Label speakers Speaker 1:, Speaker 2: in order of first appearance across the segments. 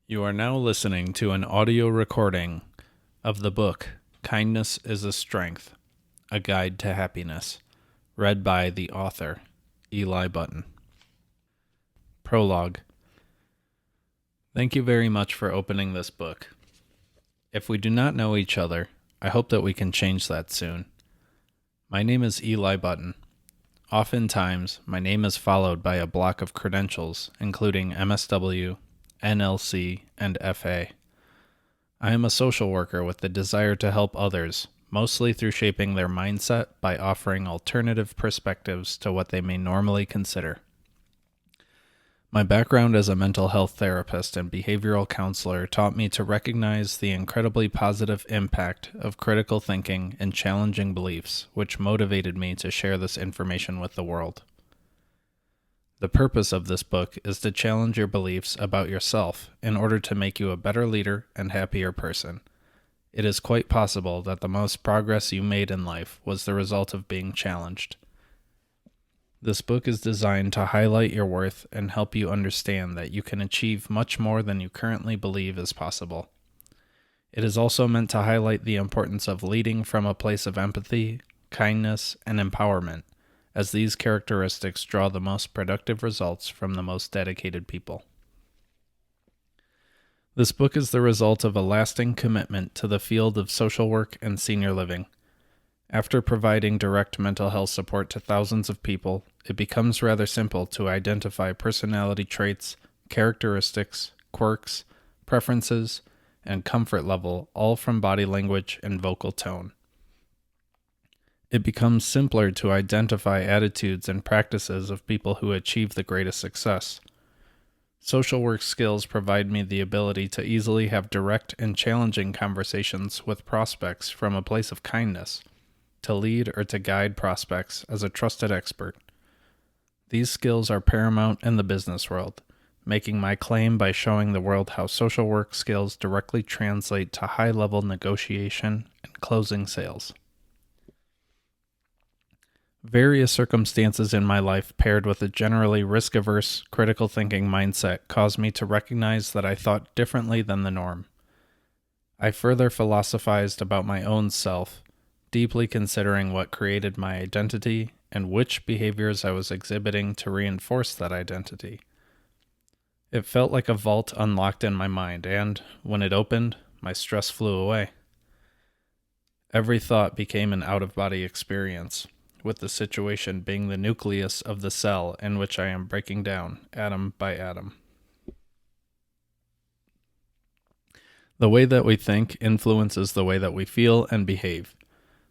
Speaker 1: You are now listening to an audio recording of the book Kindness is a Strength, A Guide to Happiness, read by the author, Eli Button. Prologue. Thank you very much for opening this book. If we do not know each other, I hope that we can change that soon. My name is Eli Button. Oftentimes, my name is followed by a block of credentials, including MSW, NLC, and FA. I am a social worker with the desire to help others, mostly through shaping their mindset by offering alternative perspectives to what they may normally consider. My background as a mental health therapist and behavioral counselor taught me to recognize the incredibly positive impact of critical thinking and challenging beliefs, which motivated me to share this information with the world. The purpose of this book is to challenge your beliefs about yourself in order to make you a better leader and happier person. It is quite possible that the most progress you made in life was the result of being challenged. This book is designed to highlight your worth and help you understand that you can achieve much more than you currently believe is possible. It is also meant to highlight the importance of leading from a place of empathy, kindness, and empowerment, as these characteristics draw the most productive results from the most dedicated people. This book is the result of a lasting commitment to the field of social work and senior living. After providing direct mental health support to thousands of people, it becomes rather simple to identify personality traits, characteristics, quirks, preferences, and comfort level, all from body language and vocal tone. It becomes simpler to identify attitudes and practices of people who achieve the greatest success. Social work skills provide me the ability to easily have direct and challenging conversations with prospects from a place of kindness, to lead or to guide prospects as a trusted expert. These skills are paramount in the business world, making my claim by showing the world how social work skills directly translate to high-level negotiation and closing sales. Various circumstances in my life paired with a generally risk-averse, critical thinking mindset caused me to recognize that I thought differently than the norm. I further philosophized about my own self, deeply considering what created my identity and which behaviors I was exhibiting to reinforce that identity. It felt like a vault unlocked in my mind, and, when it opened, my stress flew away. Every thought became an out-of-body experience, with the situation being the nucleus of the cell in which I am breaking down, atom by atom. The way that we think influences the way that we feel and behave.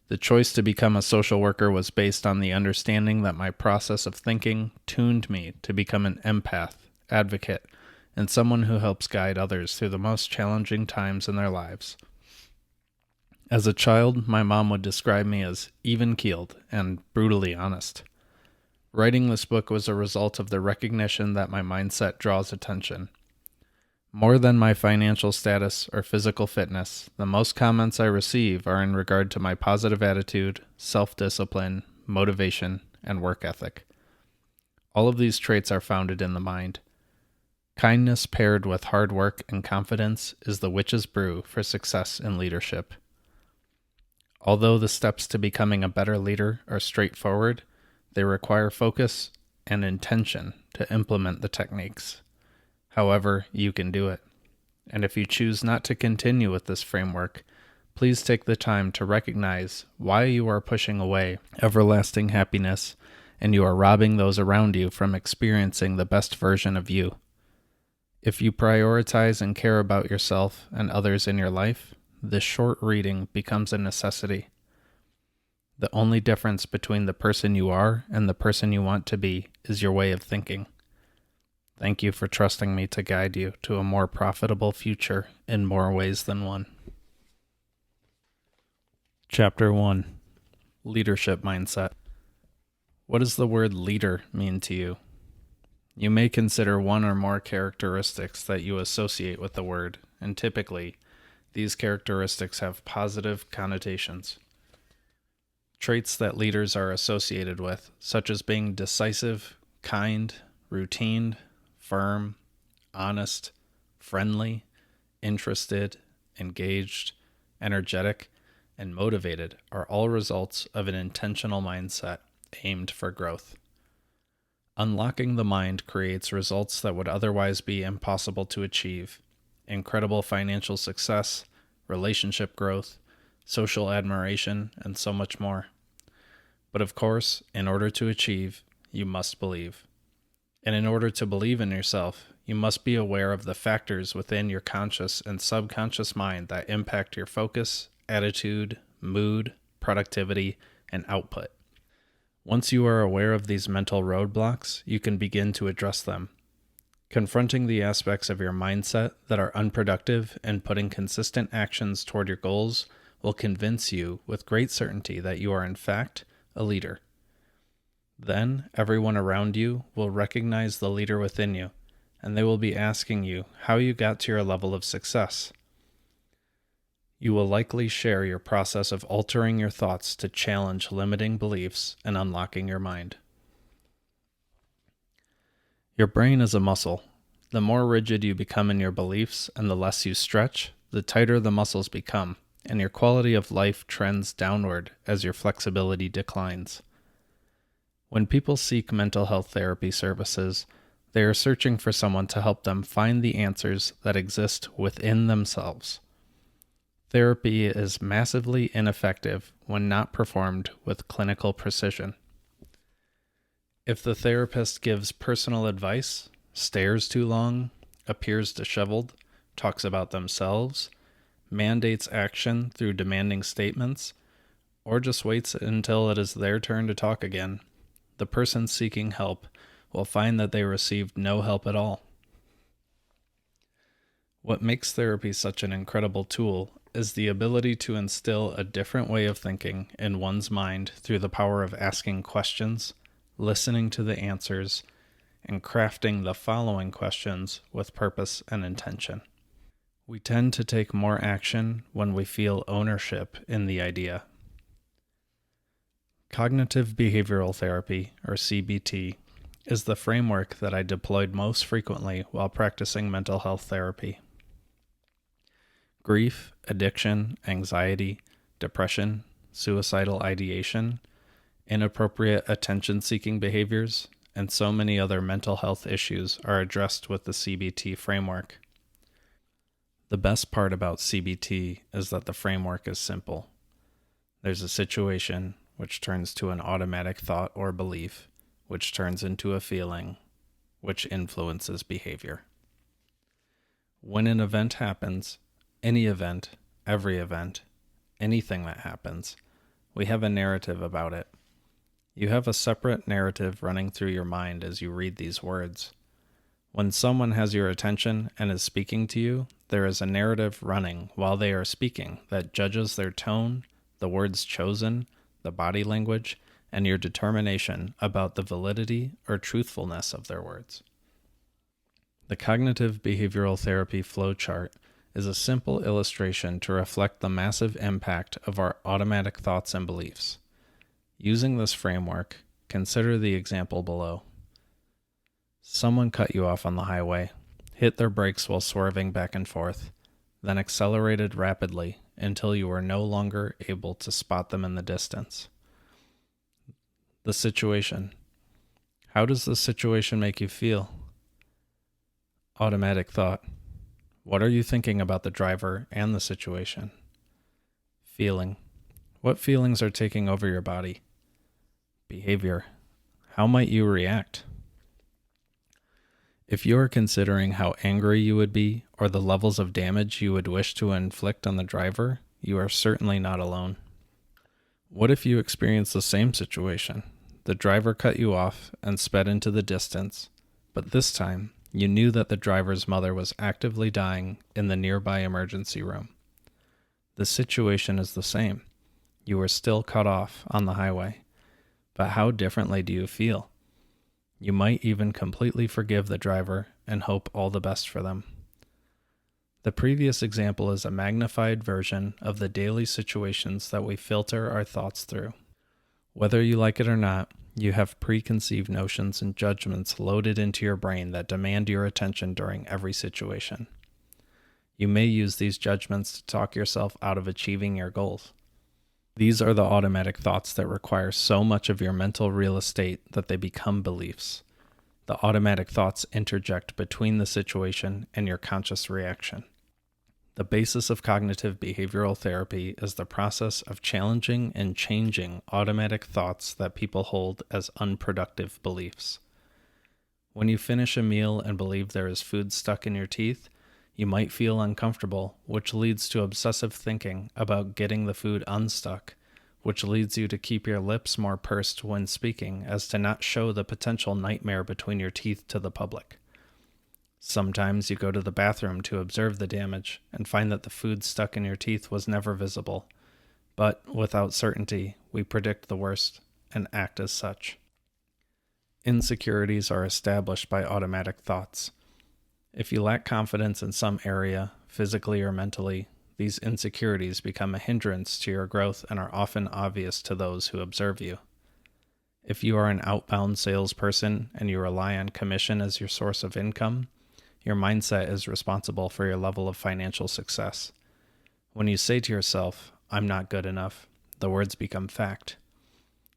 Speaker 1: The choice to become a social worker was based on the understanding that my process of thinking tuned me to become an empath, advocate, and someone who helps guide others through the most challenging times in their lives. As a child, my mom would describe me as even-keeled and brutally honest. Writing this book was a result of the recognition that my mindset draws attention. More than my financial status or physical fitness, the most comments I receive are in regard to my positive attitude, self-discipline, motivation, and work ethic. All of these traits are founded in the mind. Kindness paired with hard work and confidence is the witch's brew for success in leadership. Although the steps to becoming a better leader are straightforward, they require focus and intention to implement the techniques. However, you can do it. And if you choose not to continue with this framework, please take the time to recognize why you are pushing away everlasting happiness and you are robbing those around you from experiencing the best version of you. If you prioritize and care about yourself and others in your life, this short reading becomes a necessity. The only difference between the person you are and the person you want to be is your way of thinking. Thank you for trusting me to guide you to a more profitable future in more ways than one. Chapter 1. Leadership Mindset. What does the word leader mean to you? You may consider one or more characteristics that you associate with the word, and typically, these characteristics have positive connotations. Traits that leaders are associated with, such as being decisive, kind, routine, firm, honest, friendly, interested, engaged, energetic, and motivated are all results of an intentional mindset aimed for growth. Unlocking the mind creates results that would otherwise be impossible to achieve: incredible financial success, relationship growth, social admiration, and so much more. But of course, in order to achieve, you must believe. And in order to believe in yourself, you must be aware of the factors within your conscious and subconscious mind that impact your focus, attitude, mood, productivity, and output. Once you are aware of these mental roadblocks, you can begin to address them. Confronting the aspects of your mindset that are unproductive and putting consistent actions toward your goals will convince you with great certainty that you are in fact a leader. Then everyone around you will recognize the leader within you, and they will be asking you how you got to your level of success. You will likely share your process of altering your thoughts to challenge limiting beliefs and unlocking your mind. Your brain is a muscle. The more rigid you become in your beliefs and the less you stretch, the tighter the muscles become, and your quality of life trends downward as your flexibility declines. When people seek mental health therapy services, they are searching for someone to help them find the answers that exist within themselves. Therapy is massively ineffective when not performed with clinical precision. If the therapist gives personal advice, stares too long, appears disheveled, talks about themselves, mandates action through demanding statements, or just waits until it is their turn to talk again, the person seeking help will find that they received no help at all. What makes therapy such an incredible tool is the ability to instill a different way of thinking in one's mind through the power of asking questions, listening to the answers, and crafting the following questions with purpose and intention. We tend to take more action when we feel ownership in the idea. Cognitive behavioral therapy, or CBT, is the framework that I deployed most frequently while practicing mental health therapy. Grief, addiction, anxiety, depression, suicidal ideation, inappropriate attention-seeking behaviors, and so many other mental health issues are addressed with the CBT framework. The best part about CBT is that the framework is simple. There's a situation, which turns to an automatic thought or belief, which turns into a feeling, which influences behavior. When an event happens, any event, every event, anything that happens, we have a narrative about it. You have a separate narrative running through your mind as you read these words. When someone has your attention and is speaking to you, there is a narrative running while they are speaking that judges their tone, the words chosen, the body language, and your determination about the validity or truthfulness of their words. The cognitive behavioral therapy flowchart is a simple illustration to reflect the massive impact of our automatic thoughts and beliefs. Using this framework, consider the example below. Someone cut you off on the highway, hit their brakes while swerving back and forth, then accelerated rapidly until you were no longer able to spot them in the distance. The situation. How does the situation make you feel? Automatic thought. What are you thinking about the driver and the situation? Feeling. What feelings are taking over your body? Behavior. How might you react? If you are considering how angry you would be or the levels of damage you would wish to inflict on the driver, you are certainly not alone. What if you experience the same situation? The driver cut you off and sped into the distance, but this time you knew that the driver's mother was actively dying in the nearby emergency room. The situation is the same. You were still cut off on the highway, but how differently do you feel? You might even completely forgive the driver and hope all the best for them. The previous example is a magnified version of the daily situations that we filter our thoughts through. Whether you like it or not, you have preconceived notions and judgments loaded into your brain that demand your attention during every situation. You may use these judgments to talk yourself out of achieving your goals. These are the automatic thoughts that require so much of your mental real estate that they become beliefs. The automatic thoughts interject between the situation and your conscious reaction. The basis of cognitive behavioral therapy is the process of challenging and changing automatic thoughts that people hold as unproductive beliefs. When you finish a meal and believe there is food stuck in your teeth, you might feel uncomfortable, which leads to obsessive thinking about getting the food unstuck, which leads you to keep your lips more pursed when speaking as to not show the potential nightmare between your teeth to the public. Sometimes you go to the bathroom to observe the damage and find that the food stuck in your teeth was never visible, but without certainty, we predict the worst and act as such. Insecurities are established by automatic thoughts. If you lack confidence in some area, physically or mentally, these insecurities become a hindrance to your growth and are often obvious to those who observe you. If you are an outbound salesperson and you rely on commission as your source of income, your mindset is responsible for your level of financial success. When you say to yourself, "I'm not good enough," the words become fact.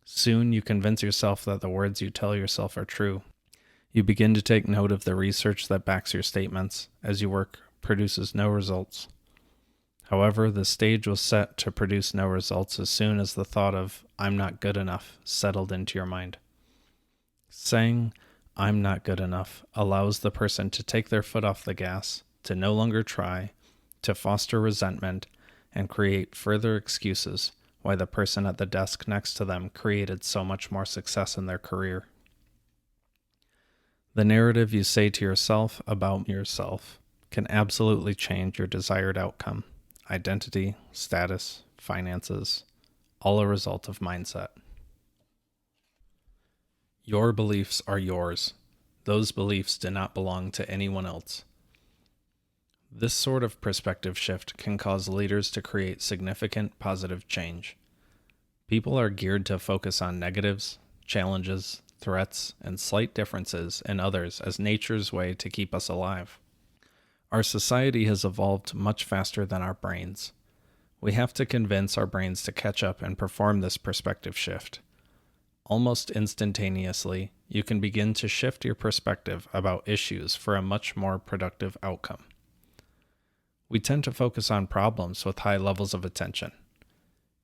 Speaker 1: Soon you convince yourself that the words you tell yourself are true. You begin to take note of the research that backs your statements, as your work produces no results. However, the stage was set to produce no results as soon as the thought of "I'm not good enough" settled into your mind. Saying "I'm not good enough" allows the person to take their foot off the gas, to no longer try, to foster resentment, and create further excuses why the person at the desk next to them created so much more success in their career. The narrative you say to yourself about yourself can absolutely change your desired outcome, identity, status, finances, all a result of mindset. Your beliefs are yours. Those beliefs do not belong to anyone else. This sort of perspective shift can cause leaders to create significant positive change. People are geared to focus on negatives, challenges, threats, and slight differences in others as nature's way to keep us alive. Our society has evolved much faster than our brains. We have to convince our brains to catch up and perform this perspective shift. Almost instantaneously, you can begin to shift your perspective about issues for a much more productive outcome. We tend to focus on problems with high levels of attention.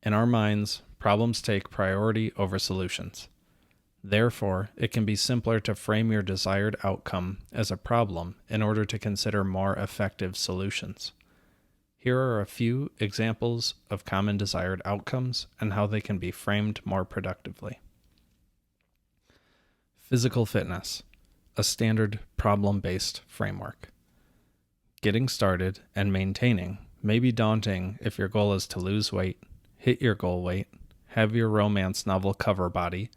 Speaker 1: In our minds, problems take priority over solutions. Therefore, it can be simpler to frame your desired outcome as a problem in order to consider more effective solutions. Here are a few examples of common desired outcomes and how they can be framed more productively. Physical fitness, a standard problem-based framework. Getting started and maintaining may be daunting if your goal is to lose weight, hit your goal weight, have your romance novel cover body,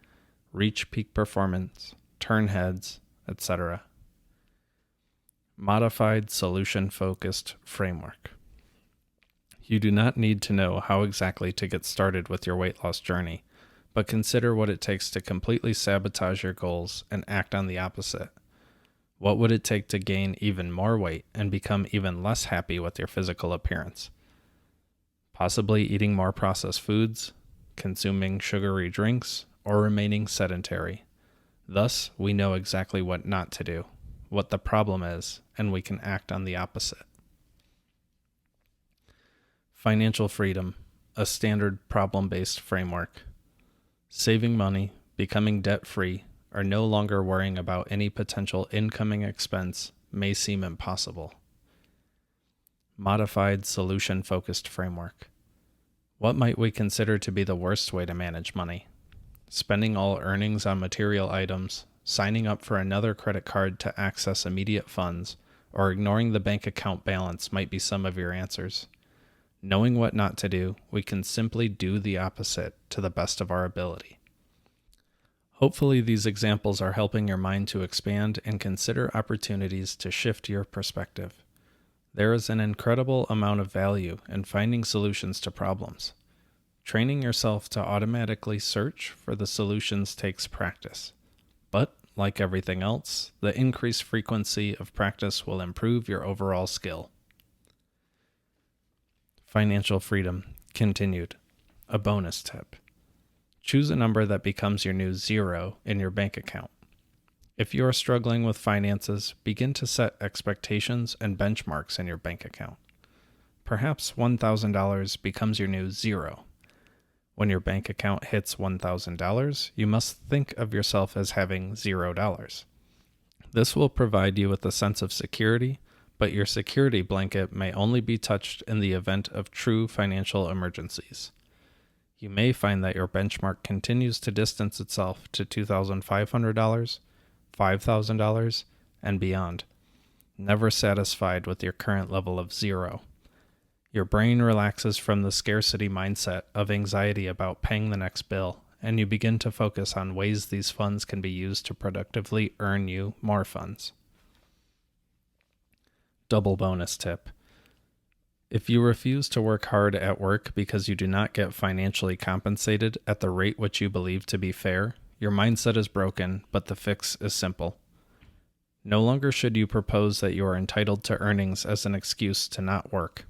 Speaker 1: reach peak performance, turn heads, etc. Modified solution-focused framework. You do not need to know how exactly to get started with your weight loss journey, but consider what it takes to completely sabotage your goals and act on the opposite. What would it take to gain even more weight and become even less happy with your physical appearance? Possibly eating more processed foods, consuming sugary drinks, or remaining sedentary. Thus, we know exactly what not to do, what the problem is, and we can act on the opposite. Financial freedom, a standard problem-based framework. Saving money, becoming debt-free, or no longer worrying about any potential incoming expense may seem impossible. Modified solution-focused framework. What might we consider to be the worst way to manage money? Spending all earnings on material items, signing up for another credit card to access immediate funds, or ignoring the bank account balance might be some of your answers. Knowing what not to do, we can simply do the opposite to the best of our ability. Hopefully these examples are helping your mind to expand and consider opportunities to shift your perspective. There is an incredible amount of value in finding solutions to problems. Training yourself to automatically search for the solutions takes practice. But, like everything else, the increased frequency of practice will improve your overall skill. Financial freedom. Continued. A bonus tip. Choose a number that becomes your new zero in your bank account. If you are struggling with finances, begin to set expectations and benchmarks in your bank account. Perhaps $1,000 becomes your new zero. When your bank account hits $1,000, you must think of yourself as having $0. This will provide you with a sense of security, but your security blanket may only be touched in the event of true financial emergencies. You may find that your benchmark continues to distance itself to $2,500, $5,000, and beyond, never satisfied with your current level of zero. Your brain relaxes from the scarcity mindset of anxiety about paying the next bill, and you begin to focus on ways these funds can be used to productively earn you more funds. Double bonus tip. If you refuse to work hard at work because you do not get financially compensated at the rate which you believe to be fair, your mindset is broken, but the fix is simple. No longer should you propose that you are entitled to earnings as an excuse to not work.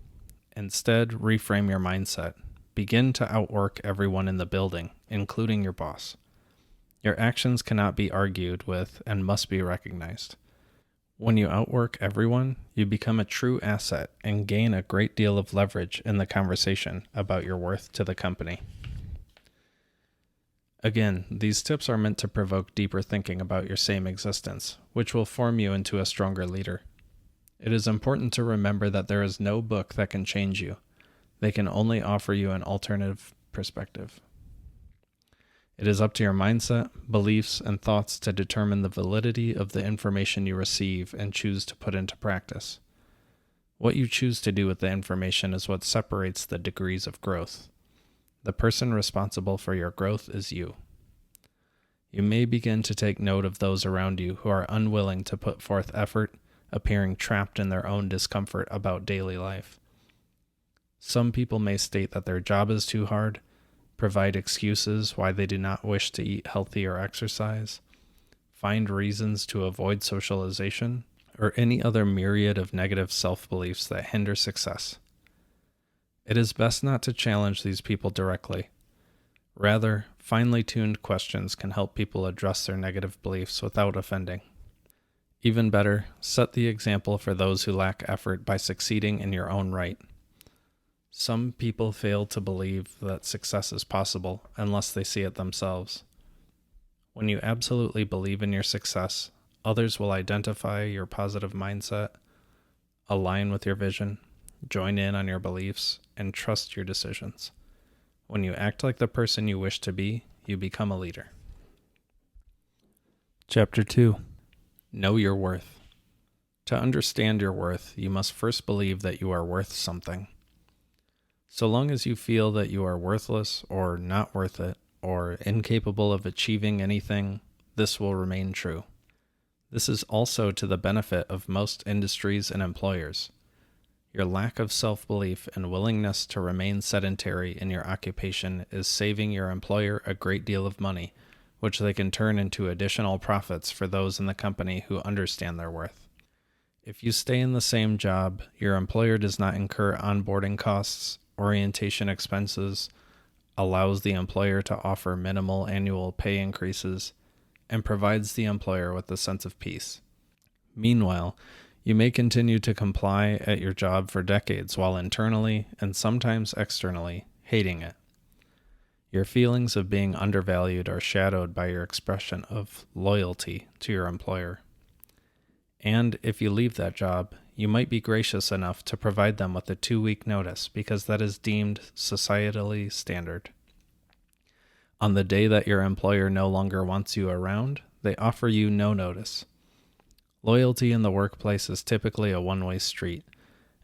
Speaker 1: Instead, reframe your mindset. Begin to outwork everyone in the building, including your boss. Your actions cannot be argued with and must be recognized. When you outwork everyone, you become a true asset and gain a great deal of leverage in the conversation about your worth to the company. Again, these tips are meant to provoke deeper thinking about your same existence, which will form you into a stronger leader. It is important to remember that there is no book that can change you. They can only offer you an alternative perspective. It is up to your mindset, beliefs, and thoughts to determine the validity of the information you receive and choose to put into practice. What you choose to do with the information is what separates the degrees of growth. The person responsible for your growth is you. You may begin to take note of those around you who are unwilling to put forth effort, appearing trapped in their own discomfort about daily life. Some people may state that their job is too hard, provide excuses why they do not wish to eat healthy or exercise, find reasons to avoid socialization, or any other myriad of negative self-beliefs that hinder success. It is best not to challenge these people directly. Rather, finely tuned questions can help people address their negative beliefs without offending. Even better, set the example for those who lack effort by succeeding in your own right. Some people fail to believe that success is possible unless they see it themselves. When you absolutely believe in your success, others will identify your positive mindset, align with your vision, join in on your beliefs, and trust your decisions. When you act like the person you wish to be, you become a leader. Chapter 2. Know your worth. To understand your worth, you must first believe that you are worth something. So long as you feel that you are worthless or not worth it or incapable of achieving anything, this will remain true. This is also to the benefit of most industries and employers. Your lack of self-belief and willingness to remain sedentary in your occupation is saving your employer a great deal of money, which they can turn into additional profits for those in the company who understand their worth. If you stay in the same job, your employer does not incur onboarding costs, orientation expenses, allows the employer to offer minimal annual pay increases, and provides the employer with a sense of peace. Meanwhile, you may continue to comply at your job for decades while internally, and sometimes externally, hating it. Your feelings of being undervalued are shadowed by your expression of loyalty to your employer. And if you leave that job, you might be gracious enough to provide them with a 2-week notice because that is deemed societally standard. On the day that your employer no longer wants you around, they offer you no notice. Loyalty in the workplace is typically a one-way street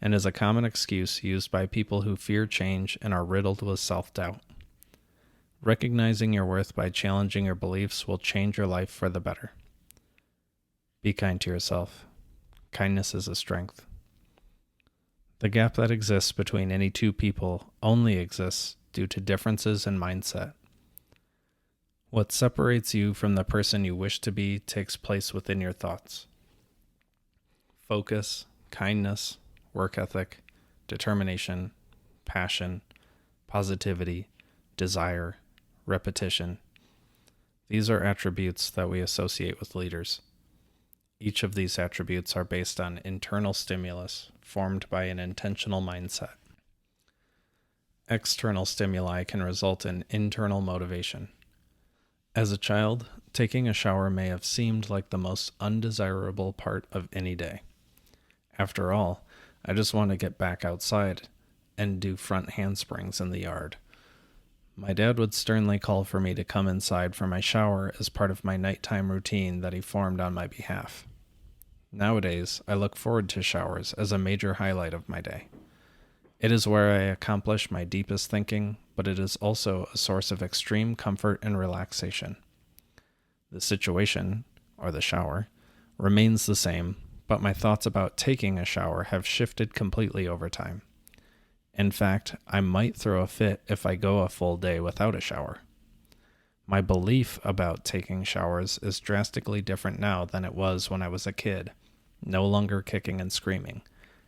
Speaker 1: and is a common excuse used by people who fear change and are riddled with self-doubt. Recognizing your worth by challenging your beliefs will change your life for the better. Be kind to yourself. Kindness is a strength. The gap that exists between any two people only exists due to differences in mindset. What separates you from the person you wish to be takes place within your thoughts. Focus, kindness, work ethic, determination, passion, positivity, desire, repetition. These are attributes that we associate with leaders. Each of these attributes are based on internal stimulus formed by an intentional mindset. External stimuli can result in internal motivation. As a child, taking a shower may have seemed like the most undesirable part of any day. After all, I just want to get back outside and do front handsprings in the yard. My dad would sternly call for me to come inside for my shower as part of my nighttime routine that he formed on my behalf. Nowadays, I look forward to showers as a major highlight of my day. It is where I accomplish my deepest thinking, but it is also a source of extreme comfort and relaxation. The situation, or the shower, remains the same, but my thoughts about taking a shower have shifted completely over time. In fact, I might throw a fit if I go a full day without a shower. My belief about taking showers is drastically different now than it was when I was a kid, no longer kicking and screaming,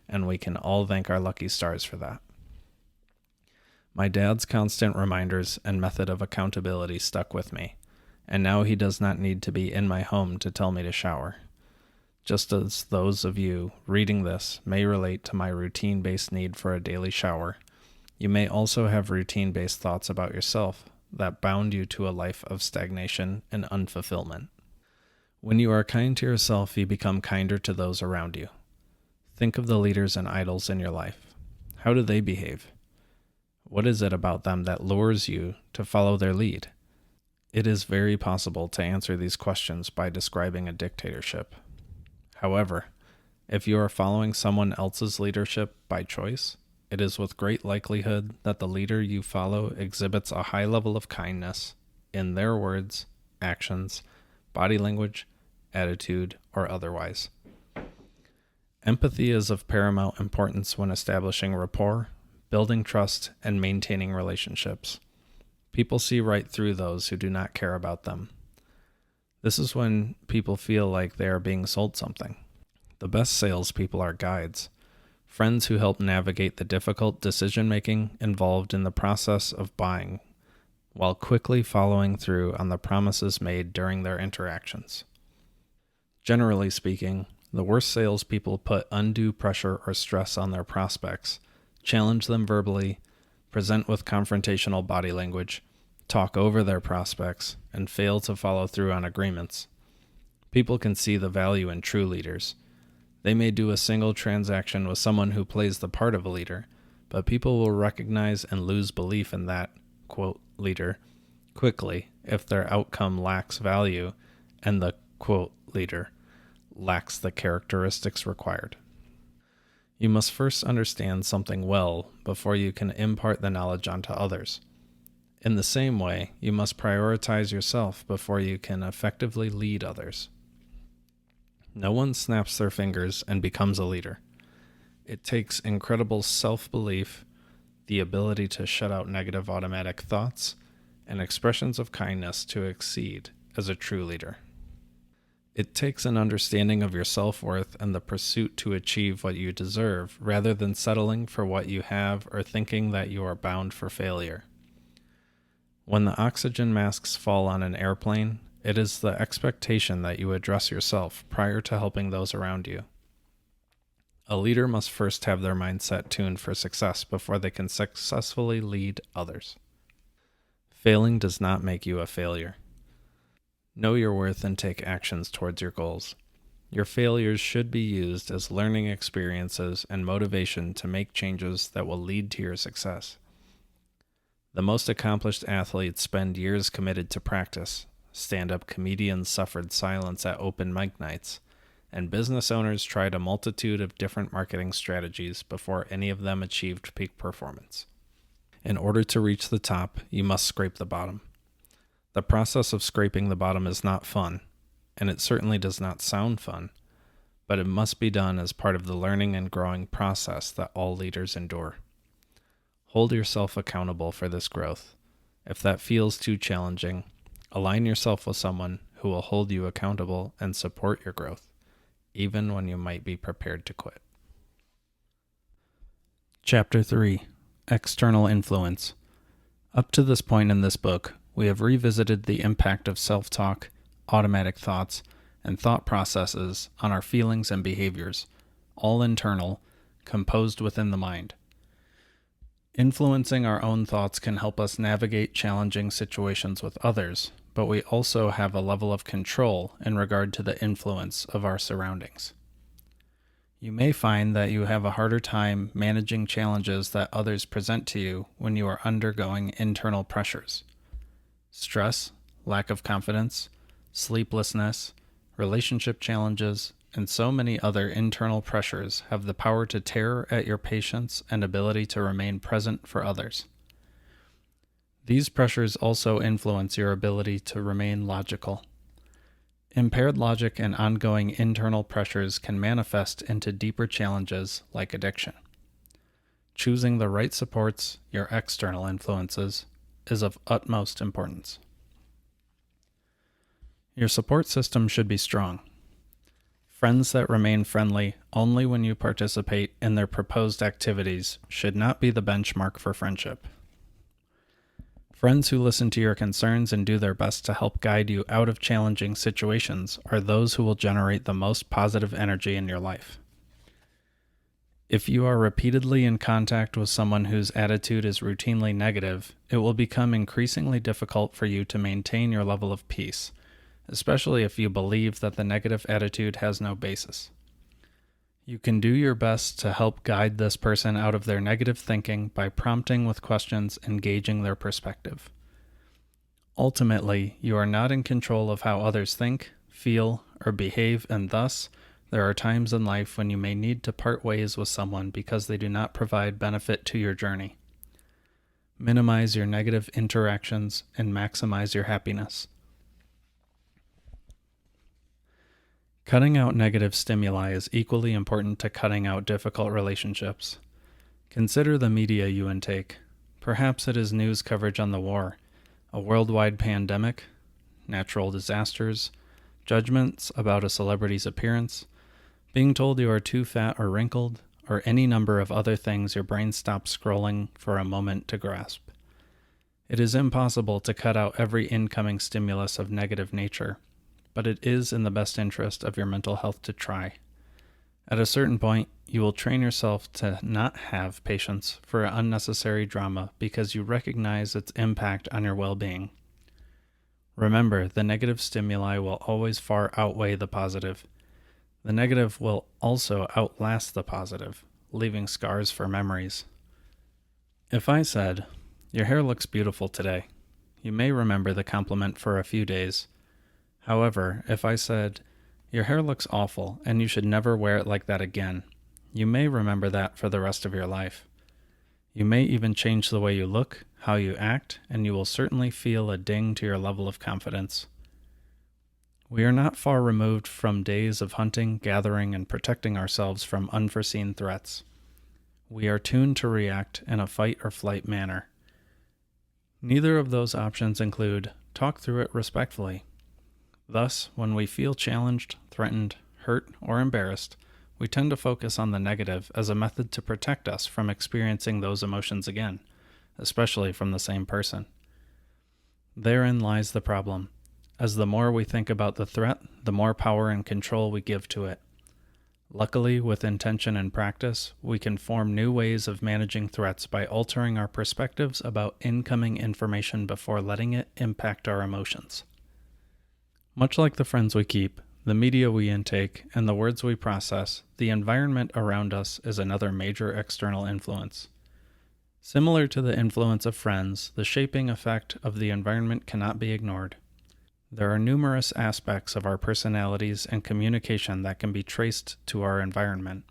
Speaker 1: and we can all thank our lucky stars for that. My dad's constant reminders and method of accountability stuck with me, and now he does not need to be in my home to tell me to shower. Just as those of you reading this may relate to my routine-based need for a daily shower, you may also have routine-based thoughts about yourself that bound you to a life of stagnation and unfulfillment. When you are kind to yourself, you become kinder to those around you. Think of the leaders and idols in your life. How do they behave? What is it about them that lures you to follow their lead? It is very possible to answer these questions by describing a dictatorship. However, if you are following someone else's leadership by choice, it is with great likelihood that the leader you follow exhibits a high level of kindness in their words, actions, body language, attitude, or otherwise. Empathy is of paramount importance when establishing rapport, building trust, and maintaining relationships. People see right through those who do not care about them. This is when people feel like they are being sold something. The best salespeople are guides, friends who help navigate the difficult decision-making involved in the process of buying, while quickly following through on the promises made during their interactions. Generally speaking, the worst salespeople put undue pressure or stress on their prospects, challenge them verbally, present with confrontational body language, talk over their prospects, and fail to follow through on agreements. People can see the value in true leaders. They may do a single transaction with someone who plays the part of a leader, but people will recognize and lose belief in that, quote, leader quickly if their outcome lacks value and the, quote, leader lacks the characteristics required. You must first understand something well before you can impart the knowledge onto others. In the same way, you must prioritize yourself before you can effectively lead others. No one snaps their fingers and becomes a leader. It takes incredible self-belief, the ability to shut out negative automatic thoughts, and expressions of kindness to exceed as a true leader. It takes an understanding of your self-worth and the pursuit to achieve what you deserve rather than settling for what you have or thinking that you are bound for failure. When the oxygen masks fall on an airplane, it is the expectation that you address yourself prior to helping those around you. A leader must first have their mindset tuned for success before they can successfully lead others. Failing does not make you a failure. Know your worth and take actions towards your goals. Your failures should be used as learning experiences and motivation to make changes that will lead to your success. The most accomplished athletes spend years committed to practice. Stand-up comedians suffered silence at open mic nights, and business owners tried a multitude of different marketing strategies before any of them achieved peak performance. In order to reach the top, you must scrape the bottom. The process of scraping the bottom is not fun, and it certainly does not sound fun, but it must be done as part of the learning and growing process that all leaders endure. Hold yourself accountable for this growth. If that feels too challenging, align yourself with someone who will hold you accountable and support your growth, even when you might be prepared to quit. Chapter 3. External influence. Up to this point in this book, we have revisited the impact of self-talk, automatic thoughts, and thought processes on our feelings and behaviors, all internal, composed within the mind. Influencing our own thoughts can help us navigate challenging situations with others, but we also have a level of control in regard to the influence of our surroundings. You may find that you have a harder time managing challenges that others present to you when you are undergoing internal pressures. Stress, lack of confidence, sleeplessness, relationship challenges, and so many other internal pressures have the power to tear at your patience and ability to remain present for others. These pressures also influence your ability to remain logical. Impaired logic and ongoing internal pressures can manifest into deeper challenges like addiction. Choosing the right supports, your external influences, is of utmost importance. Your support system should be strong. Friends that remain friendly only when you participate in their proposed activities should not be the benchmark for friendship. Friends who listen to your concerns and do their best to help guide you out of challenging situations are those who will generate the most positive energy in your life. If you are repeatedly in contact with someone whose attitude is routinely negative, it will become increasingly difficult for you to maintain your level of peace, especially if you believe that the negative attitude has no basis. You can do your best to help guide this person out of their negative thinking by prompting with questions and gauging their perspective. Ultimately, you are not in control of how others think, feel, or behave, and thus, there are times in life when you may need to part ways with someone because they do not provide benefit to your journey. Minimize your negative interactions and maximize your happiness. Cutting out negative stimuli is equally important to cutting out difficult relationships. Consider the media you intake. Perhaps it is news coverage on the war, a worldwide pandemic, natural disasters, judgments about a celebrity's appearance, being told you are too fat or wrinkled, or any number of other things your brain stops scrolling for a moment to grasp. It is impossible to cut out every incoming stimulus of negative nature, but it is in the best interest of your mental health to try. At a certain point, you will train yourself to not have patience for unnecessary drama because you recognize its impact on your well-being. Remember, the negative stimuli will always far outweigh the positive. The negative will also outlast the positive, leaving scars for memories. If I said, "Your hair looks beautiful today," you may remember the compliment for a few days. However, if I said, "Your hair looks awful and you should never wear it like that again," you may remember that for the rest of your life. You may even change the way you look, how you act, and you will certainly feel a ding to your level of confidence. We are not far removed from days of hunting, gathering, and protecting ourselves from unforeseen threats. We are tuned to react in a fight or flight manner. Neither of those options include talk through it respectfully. Thus, when we feel challenged, threatened, hurt, or embarrassed, we tend to focus on the negative as a method to protect us from experiencing those emotions again, especially from the same person. Therein lies the problem, as the more we think about the threat, the more power and control we give to it. Luckily, with intention and practice, we can form new ways of managing threats by altering our perspectives about incoming information before letting it impact our emotions. Much like the friends we keep, the media we intake, and the words we process, the environment around us is another major external influence. Similar to the influence of friends, the shaping effect of the environment cannot be ignored. There are numerous aspects of our personalities and communication that can be traced to our environment.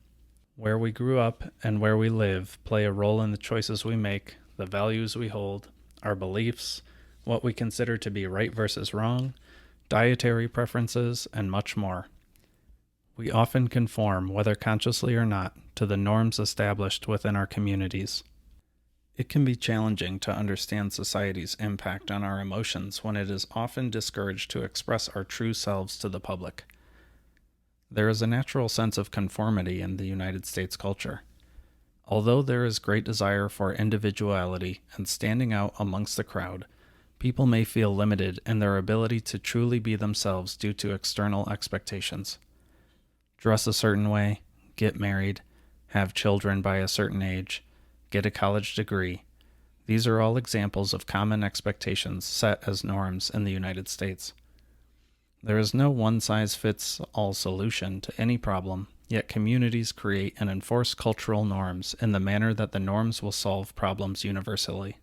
Speaker 1: Where we grew up and where we live play a role in the choices we make, the values we hold, our beliefs, what we consider to be right versus wrong, dietary preferences, and much more. We often conform, whether consciously or not, to the norms established within our communities. It can be challenging to understand society's impact on our emotions when it is often discouraged to express our true selves to the public. There is a natural sense of conformity in the United States culture. Although there is great desire for individuality and standing out amongst the crowd, people may feel limited in their ability to truly be themselves due to external expectations. Dress a certain way, get married, have children by a certain age, get a college degree. These are all examples of common expectations set as norms in the United States. There is no one-size-fits-all solution to any problem, yet communities create and enforce cultural norms in the manner that the norms will solve problems universally.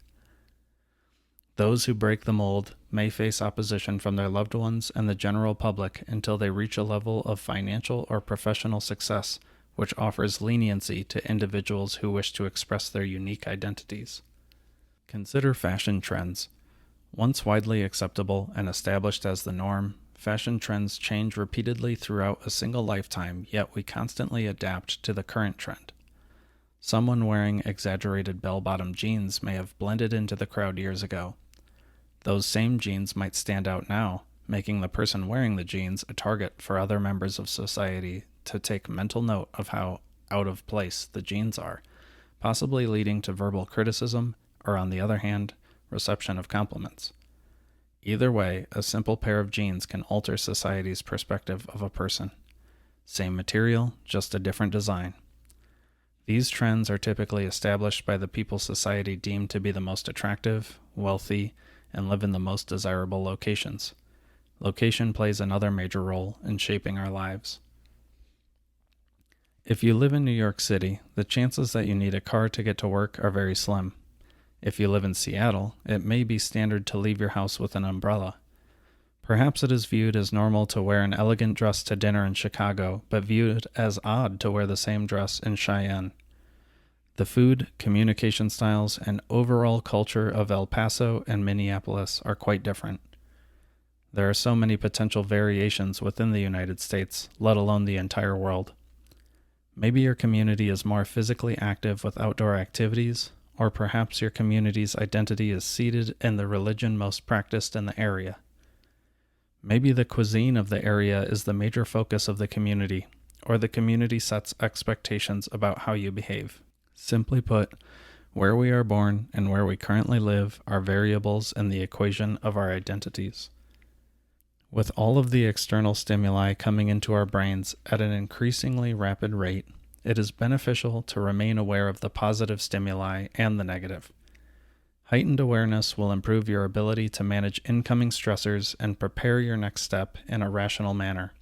Speaker 1: Those who break the mold may face opposition from their loved ones and the general public until they reach a level of financial or professional success which offers leniency to individuals who wish to express their unique identities. Consider fashion trends. Once widely acceptable and established as the norm, fashion trends change repeatedly throughout a single lifetime, yet we constantly adapt to the current trend. Someone wearing exaggerated bell-bottom jeans may have blended into the crowd years ago. Those same jeans might stand out now, making the person wearing the jeans a target for other members of society to take mental note of how out of place the jeans are, possibly leading to verbal criticism or, on the other hand, reception of compliments. Either way, a simple pair of jeans can alter society's perspective of a person. Same material, just a different design. These trends are typically established by the people society deemed to be the most attractive, wealthy, and live in the most desirable locations. Location plays another major role in shaping our lives. If you live in New York City, the chances that you need a car to get to work are very slim. If you live in Seattle, it may be standard to leave your house with an umbrella. Perhaps it is viewed as normal to wear an elegant dress to dinner in Chicago, but viewed as odd to wear the same dress in Cheyenne. The food, communication styles, and overall culture of El Paso and Minneapolis are quite different. There are so many potential variations within the United States, let alone the entire world. Maybe your community is more physically active with outdoor activities, or perhaps your community's identity is seated in the religion most practiced in the area. Maybe the cuisine of the area is the major focus of the community, or the community sets expectations about how you behave. Simply put, where we are born and where we currently live are variables in the equation of our identities. With all of the external stimuli coming into our brains at an increasingly rapid rate, it is beneficial to remain aware of the positive stimuli and the negative. Heightened awareness will improve your ability to manage incoming stressors and prepare your next step in a rational manner.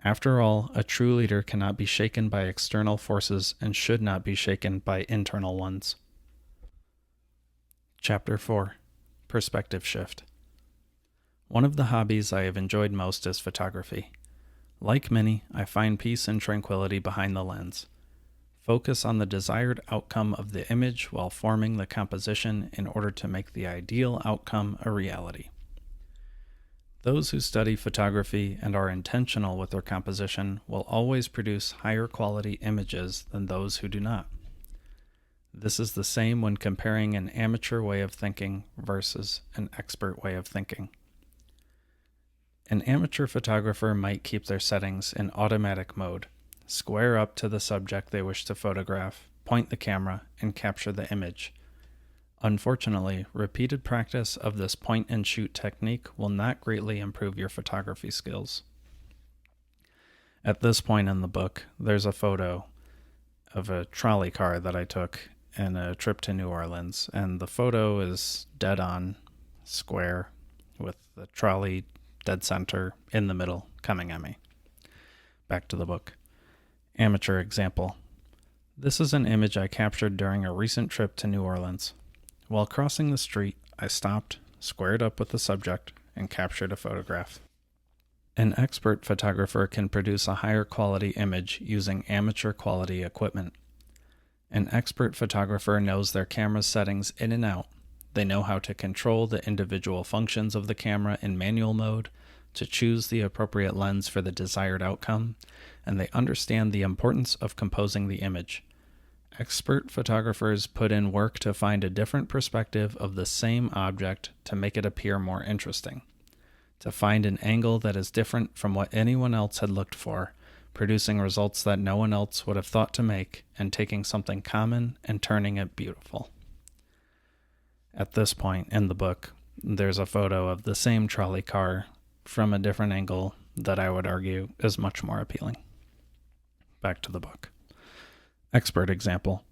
Speaker 1: After all, a true leader cannot be shaken by external forces and should not be shaken by internal ones. Chapter 4. Perspective Shift. One of the hobbies I have enjoyed most is photography. Like many, I find peace and tranquility behind the lens. Focus on the desired outcome of the image while forming the composition in order to make the ideal outcome a reality. Those who study photography and are intentional with their composition will always produce higher quality images than those who do not. This is the same when comparing an amateur way of thinking versus an expert way of thinking. An amateur photographer might keep their settings in automatic mode, square up to the subject they wish to photograph, point the camera, and capture the image. Unfortunately, repeated practice of this point-and-shoot technique will not greatly improve your photography skills. At this point in the book, there's a photo of a trolley car that I took in a trip to New Orleans, and the photo is dead on, square, with the trolley dead center in the middle, coming at me. Back to the book. Amateur example. This is an image I captured during a recent trip to New Orleans. While crossing the street, I stopped, squared up with the subject, and captured a photograph. An expert photographer can produce a higher quality image using amateur quality equipment. An expert photographer knows their camera's settings in and out. They know how to control the individual functions of the camera in manual mode, to choose the appropriate lens for the desired outcome, and they understand the importance of composing the image. Expert photographers put in work to find a different perspective of the same object to make it appear more interesting, to find an angle that is different from what anyone else had looked for, producing results that no one else would have thought to make, and taking something common and turning it beautiful. At this point in the book, there's a photo of the same trolley car from a different angle that I would argue is much more appealing. Back to the book. Expert example.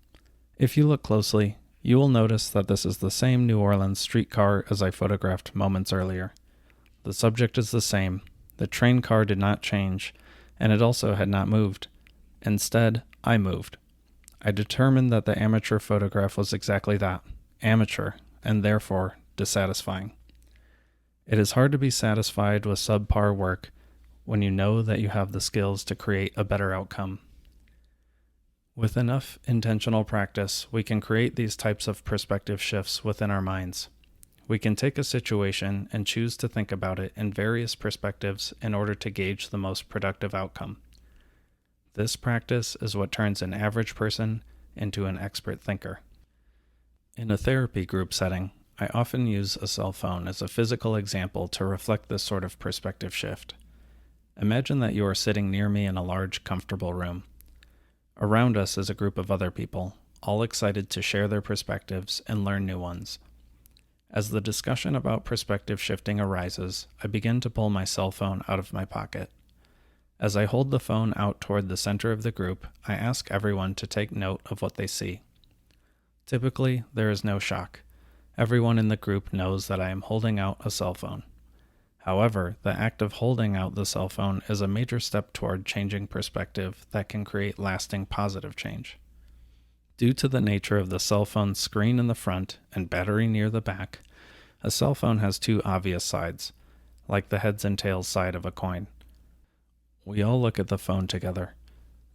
Speaker 1: If you look closely, you will notice that this is the same New Orleans streetcar as I photographed moments earlier. The subject is the same. The train car did not change, and it also had not moved. Instead, I moved. I determined that the amateur photograph was exactly that, amateur, and therefore dissatisfying. It is hard to be satisfied with subpar work when you know that you have the skills to create a better outcome. With enough intentional practice, we can create these types of perspective shifts within our minds. We can take a situation and choose to think about it in various perspectives in order to gauge the most productive outcome. This practice is what turns an average person into an expert thinker. In a therapy group setting, I often use a cell phone as a physical example to reflect this sort of perspective shift. Imagine that you are sitting near me in a large, comfortable room. Around us is a group of other people, all excited to share their perspectives and learn new ones. As the discussion about perspective shifting arises, I begin to pull my cell phone out of my pocket. As I hold the phone out toward the center of the group, I ask everyone to take note of what they see. Typically, there is no shock. Everyone in the group knows that I am holding out a cell phone. However, the act of holding out the cell phone is a major step toward changing perspective that can create lasting positive change. Due to the nature of the cell phone's screen in the front and battery near the back, a cell phone has two obvious sides, like the heads and tails side of a coin. We all look at the phone together.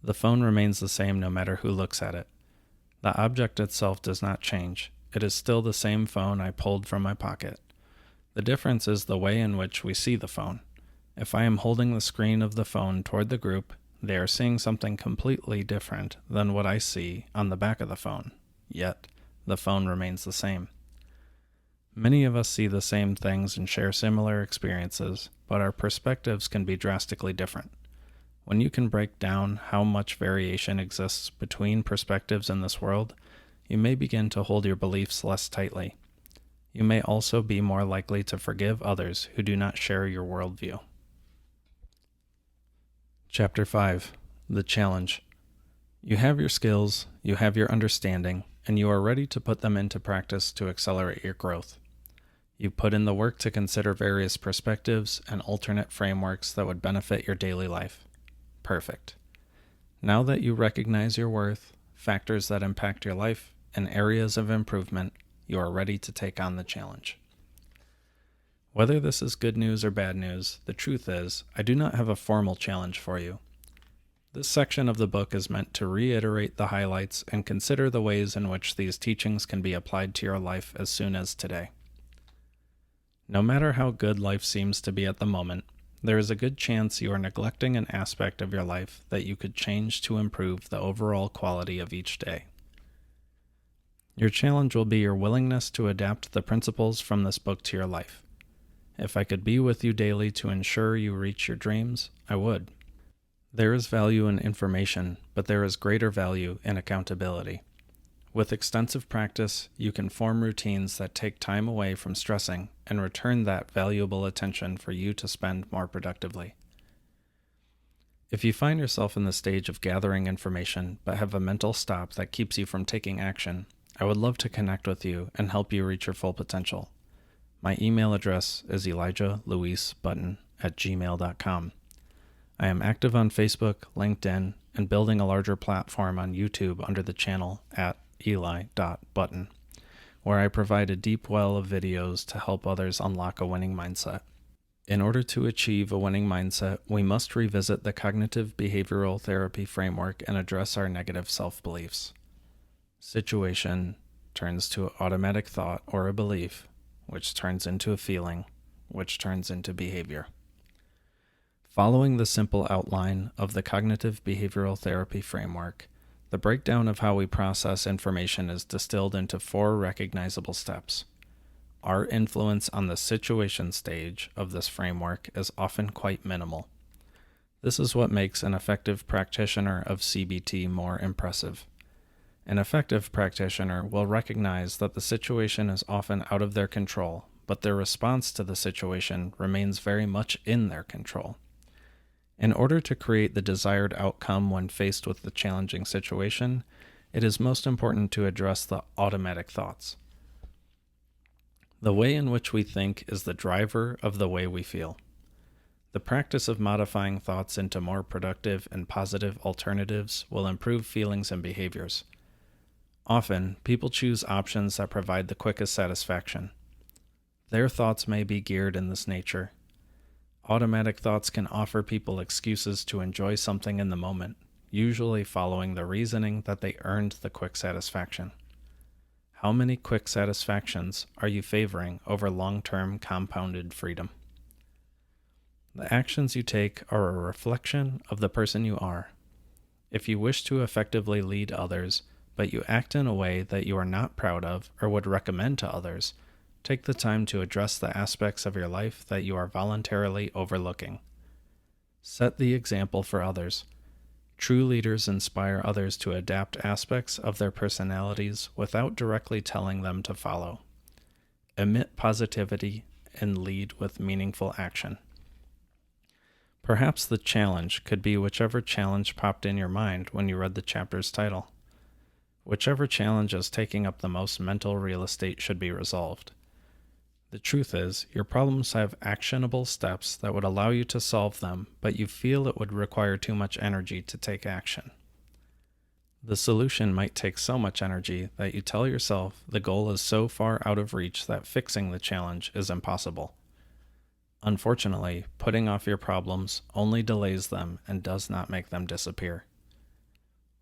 Speaker 1: The phone remains the same no matter who looks at it. The object itself does not change. It is still the same phone I pulled from my pocket. The difference is the way in which we see the phone. If I am holding the screen of the phone toward the group, they are seeing something completely different than what I see on the back of the phone, yet the phone remains the same. Many of us see the same things and share similar experiences, but our perspectives can be drastically different. When you can break down how much variation exists between perspectives in this world, you may begin to hold your beliefs less tightly. You may also be more likely to forgive others who do not share your worldview. Chapter 5. The Challenge. You have your skills, you have your understanding, and you are ready to put them into practice to accelerate your growth. You put in the work to consider various perspectives and alternate frameworks that would benefit your daily life. Perfect. Now that you recognize your worth, factors that impact your life, and areas of improvement, you are ready to take on the challenge. Whether this is good news or bad news, the truth is, I do not have a formal challenge for you. This section of the book is meant to reiterate the highlights and consider the ways in which these teachings can be applied to your life as soon as today. No matter how good life seems to be at the moment, there is a good chance you are neglecting an aspect of your life that you could change to improve the overall quality of each day. Your challenge will be your willingness to adapt the principles from this book to your life. If I could be with you daily to ensure you reach your dreams, I would. There is value in information, but there is greater value in accountability. With extensive practice, you can form routines that take time away from stressing and return that valuable attention for you to spend more productively. If you find yourself in the stage of gathering information but have a mental stop that keeps you from taking action, I would love to connect with you and help you reach your full potential. My email address is elijahlouisbutton@gmail.com. I am active on Facebook, LinkedIn, and building a larger platform on YouTube under the channel @eli.button, where I provide a deep well of videos to help others unlock a winning mindset. In order to achieve a winning mindset, we must revisit the cognitive behavioral therapy framework and address our negative self-beliefs. Situation turns to automatic thought or a belief, which turns into a feeling, which turns into behavior. Following the simple outline of the cognitive behavioral therapy framework, the breakdown of how we process information is distilled into 4 recognizable steps. Our influence on the situation stage of this framework is often quite minimal. This is what makes an effective practitioner of CBT more impressive. An effective practitioner will recognize that the situation is often out of their control, but their response to the situation remains very much in their control. In order to create the desired outcome when faced with the challenging situation, it is most important to address the automatic thoughts. The way in which we think is the driver of the way we feel. The practice of modifying thoughts into more productive and positive alternatives will improve feelings and behaviors. Often, people choose options that provide the quickest satisfaction. Their thoughts may be geared in this nature. Automatic thoughts can offer people excuses to enjoy something in the moment, usually following the reasoning that they earned the quick satisfaction. How many quick satisfactions are you favoring over long-term compounded freedom? The actions you take are a reflection of the person you are. If you wish to effectively lead others, but you act in a way that you are not proud of or would recommend to others, take the time to address the aspects of your life that you are voluntarily overlooking. Set the example for others. True leaders inspire others to adapt aspects of their personalities without directly telling them to follow. Emit positivity and lead with meaningful action. Perhaps the challenge could be whichever challenge popped in your mind when you read the chapter's title. Whichever challenge is taking up the most mental real estate should be resolved. The truth is, your problems have actionable steps that would allow you to solve them, but you feel it would require too much energy to take action. The solution might take so much energy that you tell yourself the goal is so far out of reach that fixing the challenge is impossible. Unfortunately, putting off your problems only delays them and does not make them disappear.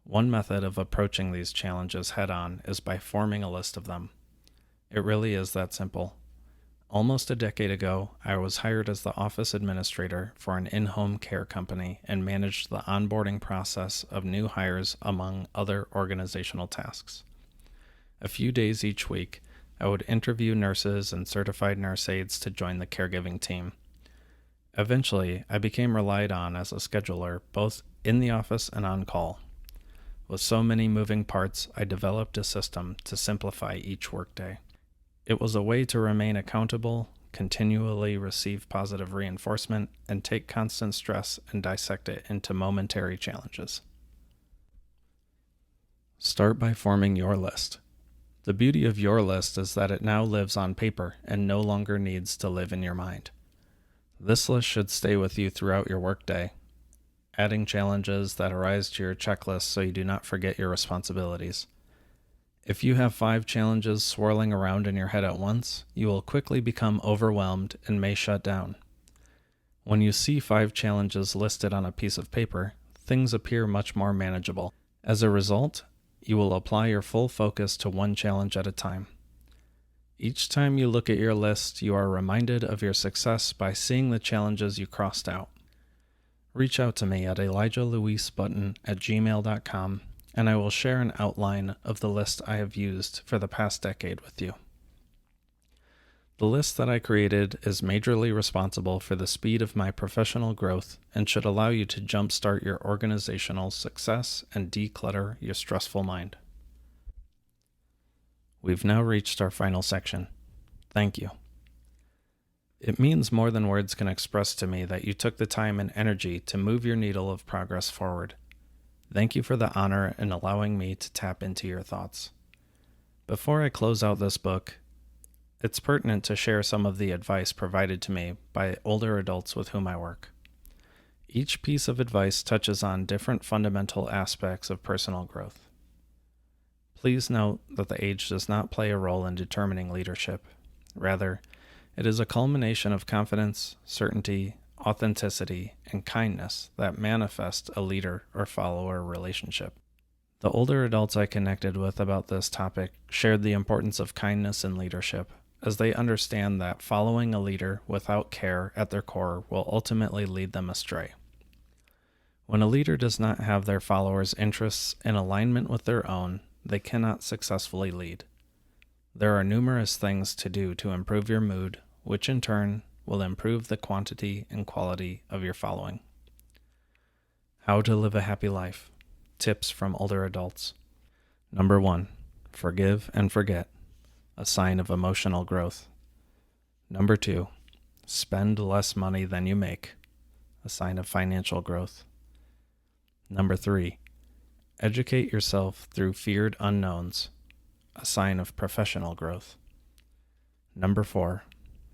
Speaker 1: One method of approaching these challenges head-on is by forming a list of them. It really is that simple. Almost a decade ago, I was hired as the office administrator for an in-home care company and managed the onboarding process of new hires among other organizational tasks. A few days each week, I would interview nurses and certified nurse aides to join the caregiving team. Eventually, I became relied on as a scheduler, both in the office and on call. With so many moving parts, I developed a system to simplify each workday. It was a way to remain accountable, continually receive positive reinforcement, and take constant stress and dissect it into momentary challenges. Start by forming your list. The beauty of your list is that it now lives on paper and no longer needs to live in your mind. This list should stay with you throughout your workday, adding challenges that arise to your checklist so you do not forget your responsibilities. If you have 5 challenges swirling around in your head at once, you will quickly become overwhelmed and may shut down. When you see 5 challenges listed on a piece of paper, things appear much more manageable. As a result, you will apply your full focus to one challenge at a time. Each time you look at your list, you are reminded of your success by seeing the challenges you crossed out. Reach out to me at elijahlouisebutton@gmail.com, and I will share an outline of the list I have used for the past decade with you. The list that I created is majorly responsible for the speed of my professional growth and should allow you to jumpstart your organizational success and declutter your stressful mind. We've now reached our final section. Thank you. It means more than words can express to me that you took the time and energy to move your needle of progress forward. Thank you for the honor in allowing me to tap into your thoughts. Before I close out this book, it's pertinent to share some of the advice provided to me by older adults with whom I work. Each piece of advice touches on different fundamental aspects of personal growth. Please note that the age does not play a role in determining leadership. Rather, it is a culmination of confidence, certainty, authenticity, and kindness that manifest a leader or follower relationship. The older adults I connected with about this topic shared the importance of kindness in leadership, as they understand that following a leader without care at their core will ultimately lead them astray. When a leader does not have their followers' interests in alignment with their own, they cannot successfully lead. There are numerous things to do to improve your mood, which in turn will improve the quantity and quality of your following. How to live a happy life. Tips from older adults. Number 1, forgive and forget, a sign of emotional growth. Number 2, spend less money than you make, a sign of financial growth. Number 3, educate yourself through feared unknowns, a sign of professional growth. Number 4,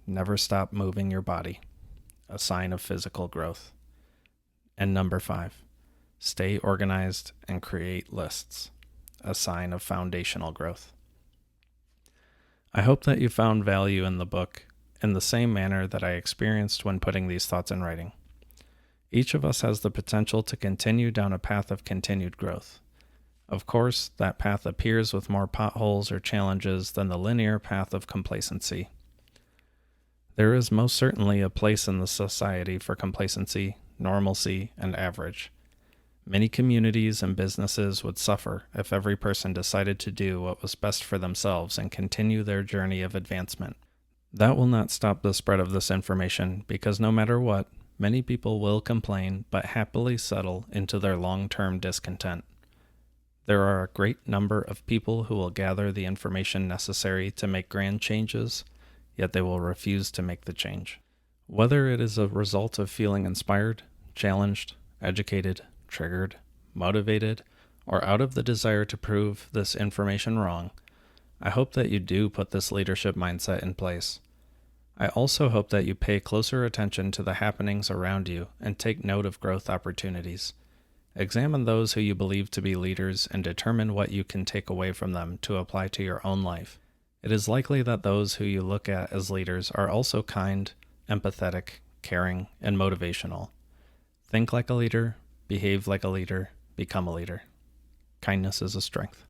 Speaker 1: never stop moving your body, a sign of physical growth. And number 5, stay organized and create lists, a sign of foundational growth. I hope that you found value in the book in the same manner that I experienced when putting these thoughts in writing. Each of us has the potential to continue down a path of continued growth. Of course, that path appears with more potholes or challenges than the linear path of complacency. There is most certainly a place in the society for complacency, normalcy, and average. Many communities and businesses would suffer if every person decided to do what was best for themselves and continue their journey of advancement. That will not stop the spread of this information because no matter what, many people will complain but happily settle into their long-term discontent. There are a great number of people who will gather the information necessary to make grand changes, yet they will refuse to make the change. Whether it is a result of feeling inspired, challenged, educated, triggered, motivated, or out of the desire to prove this information wrong, I hope that you do put this leadership mindset in place. I also hope that you pay closer attention to the happenings around you and take note of growth opportunities. Examine those who you believe to be leaders and determine what you can take away from them to apply to your own life. It is likely that those who you look at as leaders are also kind, empathetic, caring, and motivational. Think like a leader, behave like a leader, become a leader. Kindness is a strength.